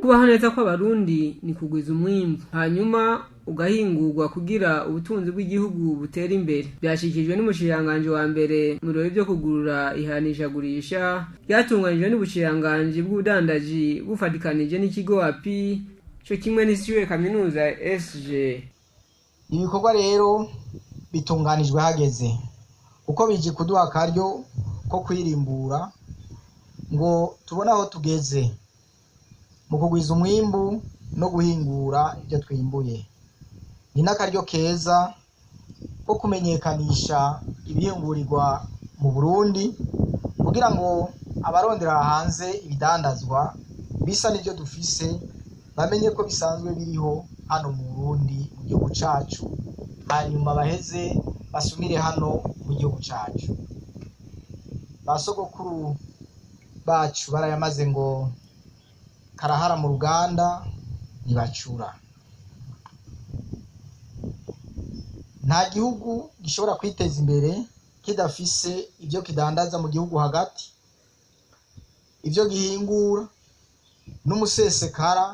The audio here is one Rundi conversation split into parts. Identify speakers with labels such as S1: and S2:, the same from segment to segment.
S1: kubaho neza kw'abarundi ni kugwiza umwimbu hanyuma ugahingurwa kugira ubutunzi bw'igihugu butera imbere. Byashikijwe n'umushikiranganji wa mbere mu birori vyo kugurura ihanishagurisha ryatunganijwe n'ubushikiranganji bw'ubudandaji bufatikanije n'ikigo API co kimwe n'ishure kaminuza SG.
S2: Ibikorwa rero bitunganijwe hageze uko bije kuduha akaryo ko kwirimbura ngo tubone aho tugeze mu kugwiza umwimbu no guhingura ibyo twimbuye. Ni n'akaryo keza ko kumenyekanisha ibihingurirwa mu Burundi kugira ngo abarondera hanze ibidandazwa bisa n'ibyo dufise bamenye ko bisanzwe biriho hano mu Burundi mu gihugu cacu, hanyuma baheze basumire hano mu gihugu cacu. Basogokuru bacu barayamaze ngo karahara mu ruganda ntibacura. Nta gihugu gishobora kwiteza imbere kidafise ibyo kidandaza mu gihugu hagati, ibyo gihingura n'umusesekara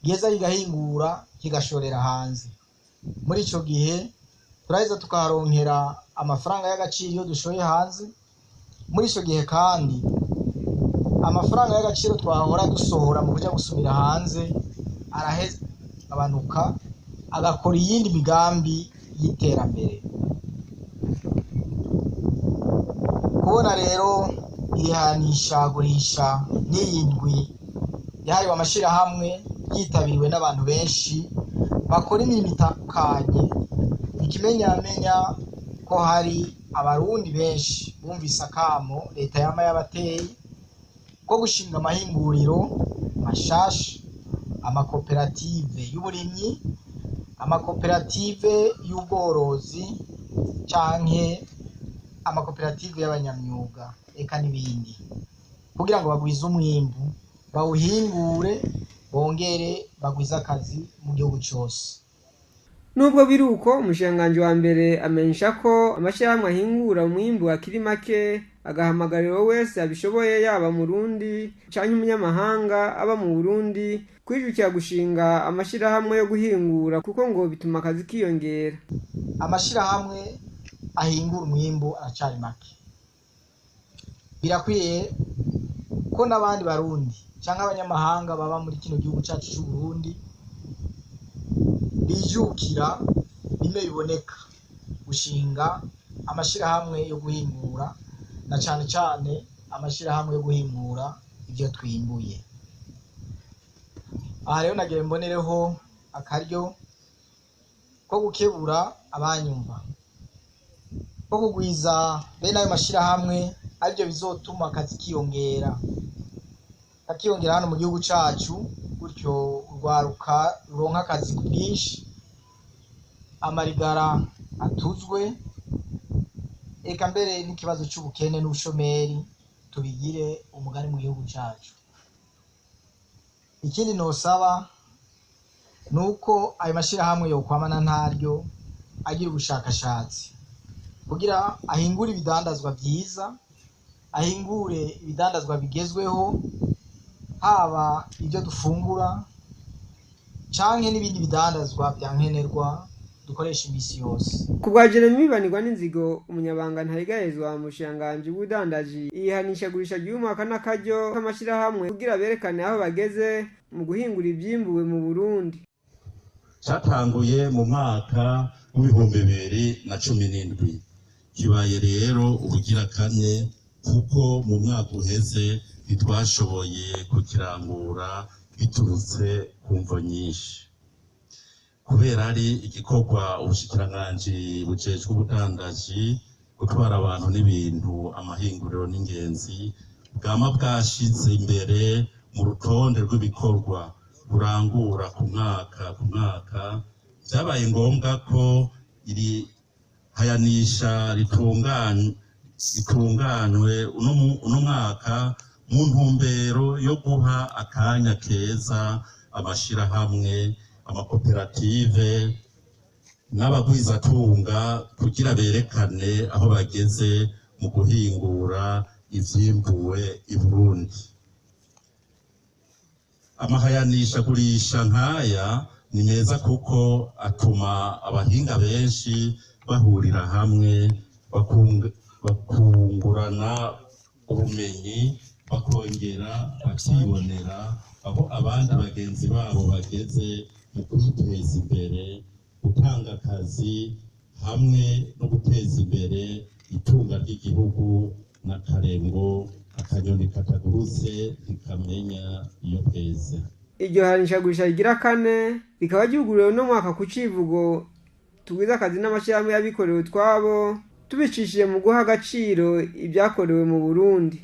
S2: giheza kigahingura kigashorera hanze. Muri ico gihe turaheza tukaharonkera amafaranga y'agaciro iyo dushoye hanze. Muri ico gihe kandi amafaranga y'agaciro twahora dusohora mu kuja gusumira hanze araheza abanuka agakora iyindi migambi y'iterambere. Kubona rero ihanishagurisha n'iyindwi yahariwe amashirahamwe yitabiriwe n'abantu benshi bakora imirimo itandukanye, ikimenyamenya ko hari abarundi benshi bumvise akamo leta yama yabateye ko gushinga amahinguriro mashasha, amakoperative y'uburimyi, amakoperative y'ubworozi canke amakoperative y'abanyamyuga eka n'ibindi, kugira ngo bagwize umwimbu bawuhingure bongere bagwize akazi mu gihugu cyose.
S1: Nubwo biruko umushikiranganji wa mbere amenyesha ko amashirahamwe ahingura umwimbu akiri make, agahamagarira wese abishoboye yaba mu Burundi canke umunyamahanga aba mu Burundi kwijukira gushinga amashirahamwe yo guhingura kuko ngo bituma akazi kiyongera.
S2: Amashirahamwe ahingura umwimbu aracari make. Birakwiye ko n'abandi barundi canke abanyamahanga baba muri kino gihugu cacu c'u Burundi bijukira bimwe biboneka gushinga amashirahamwe yo guhingura, na cane cane amashirahamwe yo guhingura ibyo twimbuye. Aha rero nagira mbonereho akaryo ko gukebura abanyumva ko kugwiza bene ayo mashirahamwe aribyo bizotuma akazi kiyongera hano mu gihugu cacu, gutyo urwaruka ruronka akazi bwinshi, amarigara atuzwe, eka mbere n'ikibazo c'ubukene n'ubushomeri tubigire umugani mu gihugu cacu. Ikindi nosaba nuko ayo mashirahamwe yokwamana ntaryo agira ubushakashatsi kugira ahingure ibidandazwa vyiza, ahingure ibidandazwa bigezweho, haba ibyo dufungura canke n'ibindi bidandazwa vya nkenerwa dukoresha imisi yose.
S1: Kubwa Jeremy Banirwa n'inzigo, umunyabanga ntayigayezwa mu bushikiranganji bw'ubudandaji, ihanishagurisha ry'umwaka n'akaryo k'amashirahamwe kugira berekane aho bageze mu guhingura ivyimbuwe mu Burundi.
S3: Catanguye mu mwaka w'ibihumbi 2017, kibaye rero ubugira kane kuko mu mwaka uheze ntitwashoboye kukirangura biturutse ku mvo nyinshi. Kubera ari igikorwa ubushikiranganji bujejwe ubudandaji, gutwara abantu n'ibintu, amahinguriro n'ingenzi bwama bwashize imbere mu rutonde rw'ibikorwa burangura ku mwaka, vyabaye ngombwa ko iri hayanisha ritunganywe uno mwaka mu ntumbero yo guha akanya keza amashirahamwe, amakoperative n'abagwizatunga kugira berekane aho bageze mu guhingura ivyimbuwe i Burundi. amahayanisha gurisha nkaya ni meza kuko atuma abahinga benshi bahurira hamwe bakungurana ubumenyi bakongera bakibonera aho abandi bagenzi babo bageze mu kwiteza imbere, gutanga akazi hamwe no guteza imbere itunga ry'igihugu n'akarengo akanyoni katagurutse ntikamenya iyo kweze.
S1: Iryo hanishagurisha rigira kane rikaba ryuguriwe no mwaka ku civugo tugwiza akazi n'amashyirahamwe y'abikorera utwabo tubicishije mu guha agaciro ibyakorewe mu Burundi.